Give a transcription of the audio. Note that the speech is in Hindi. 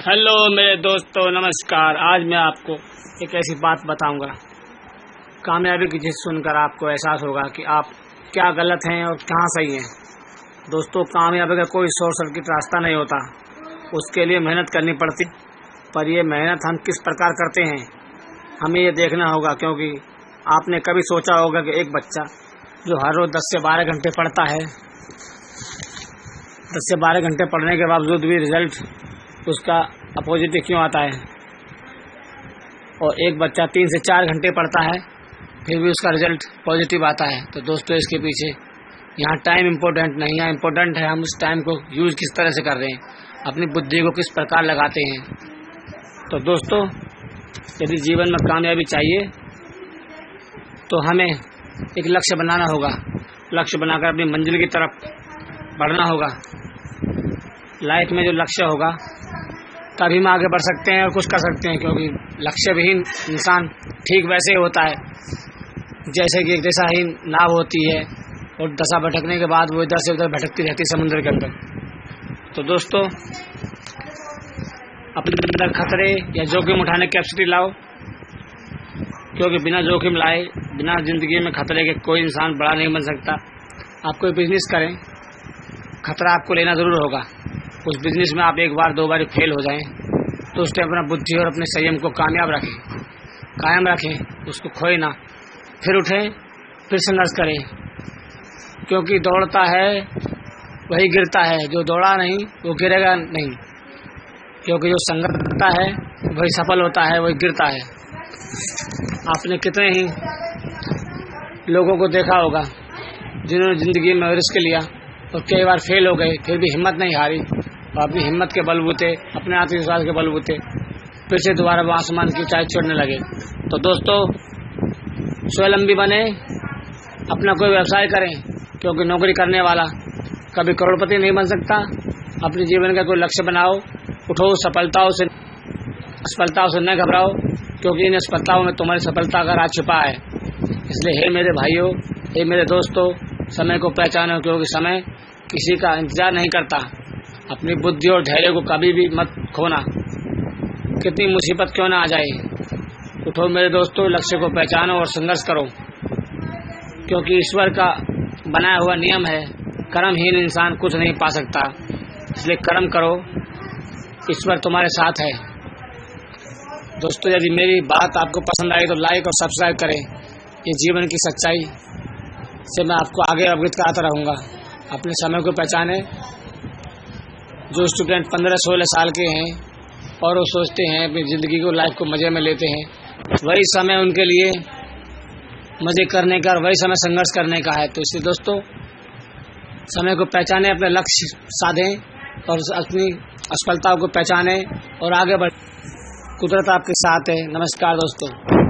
हेलो मेरे दोस्तों, नमस्कार। आज मैं आपको एक ऐसी बात बताऊंगा, कामयाबी की चीज़ सुनकर आपको एहसास होगा कि आप क्या गलत हैं और कहाँ सही हैं। दोस्तों, कामयाबी का कोई शॉर्ट सर्किट रास्ता नहीं होता, उसके लिए मेहनत करनी पड़ती। पर ये मेहनत हम किस प्रकार करते हैं, हमें ये देखना होगा। क्योंकि आपने कभी सोचा होगा कि एक बच्चा जो हर रोज़ 10 से 12 घंटे पढ़ता है, 10 से 12 घंटे पढ़ने के बावजूद भी रिजल्ट उसका अपोजिट क्यों आता है, और एक बच्चा 3 से 4 घंटे पढ़ता है फिर भी उसका रिजल्ट पॉजिटिव आता है। तो दोस्तों, इसके पीछे यहाँ टाइम इम्पोर्टेंट नहीं है, इम्पोर्टेंट है हम उस टाइम को यूज़ किस तरह से कर रहे हैं, अपनी बुद्धि को किस प्रकार लगाते हैं। तो दोस्तों, यदि जीवन में कामयाबी चाहिए तो हमें एक लक्ष्य बनाना होगा, लक्ष्य बनाकर अपनी मंजिल की तरफ बढ़ना होगा। लाइफ में जो लक्ष्य होगा तभी हम आगे बढ़ सकते हैं और कुछ कर सकते हैं। क्योंकि लक्ष्य विहीन इंसान ठीक वैसे ही होता है जैसे कि एक दिशाहीन नाव होती है और दशा भटकने के बाद वो इधर से उधर भटकती रहती है समुद्र के अंदर। तो दोस्तों, अपने अंदर खतरे या जोखिम उठाने की कैपेसिटी लाओ, क्योंकि बिना जोखिम लाए, बिना जिंदगी में खतरे के कोई इंसान बड़ा नहीं बन सकता। आप कोई बिजनेस करें, खतरा आपको लेना ज़रूर होगा। उस बिजनेस में आप एक बार दो बार फेल हो जाएं तो उस टाइम अपना बुद्धि और अपने संयम को कायम रखें, उसको खोए ना, फिर उठें, फिर संघर्ष करें। क्योंकि दौड़ता है वही गिरता है, जो दौड़ा नहीं वो गिरेगा नहीं। क्योंकि जो संघर्ष करता है वही सफल होता है, वही गिरता है। आपने कितने ही लोगों को देखा होगा जिन्होंने ज़िंदगी में रिस्क लिया और कई बार फेल हो गए, फिर भी हिम्मत नहीं हारी और अपनी हिम्मत के बलबूते, अपने आत्मविश्वास के बलबूते फिर से दोबारा वो आसमान की ऊंचाई छोड़ने लगे। तो दोस्तों, स्वावलंबी बने, अपना कोई व्यवसाय करें, क्योंकि नौकरी करने वाला कभी करोड़पति नहीं बन सकता। अपने जीवन का कोई लक्ष्य बनाओ, उठो, असफलताओं से न घबराओ, क्योंकि इन असफलताओं में तुम्हारी सफलता का राज छिपा है। इसलिए हे मेरे भाइयों, हे मेरे दोस्तों, समय को पहचानो, क्योंकि समय किसी का इंतजार नहीं करता। अपनी बुद्धि और धैर्य को कभी भी मत खोना, कितनी मुसीबत क्यों ना आ जाए। उठो मेरे दोस्तों, लक्ष्य को पहचानो और संघर्ष करो, क्योंकि ईश्वर का बनाया हुआ नियम है, कर्महीन इंसान कुछ नहीं पा सकता। इसलिए कर्म करो, ईश्वर तुम्हारे साथ है। दोस्तों, यदि मेरी बात आपको पसंद आई तो लाइक और सब्सक्राइब करें। ये जीवन की सच्चाई से मैं आपको आगे अवगत कराता रहूँगा। अपने समय को पहचाने। जो स्टूडेंट 15-16 साल के हैं और वो सोचते हैं अपनी ज़िंदगी को, लाइफ को मज़े में लेते हैं, वही समय उनके लिए मज़े करने का और वही समय संघर्ष करने का है। तो इसलिए दोस्तों, समय को पहचाने, अपने लक्ष्य साधें और अपनी असफलताओं को पहचानें और आगे बढ़ें। कुदरत आपके साथ है। नमस्कार दोस्तों।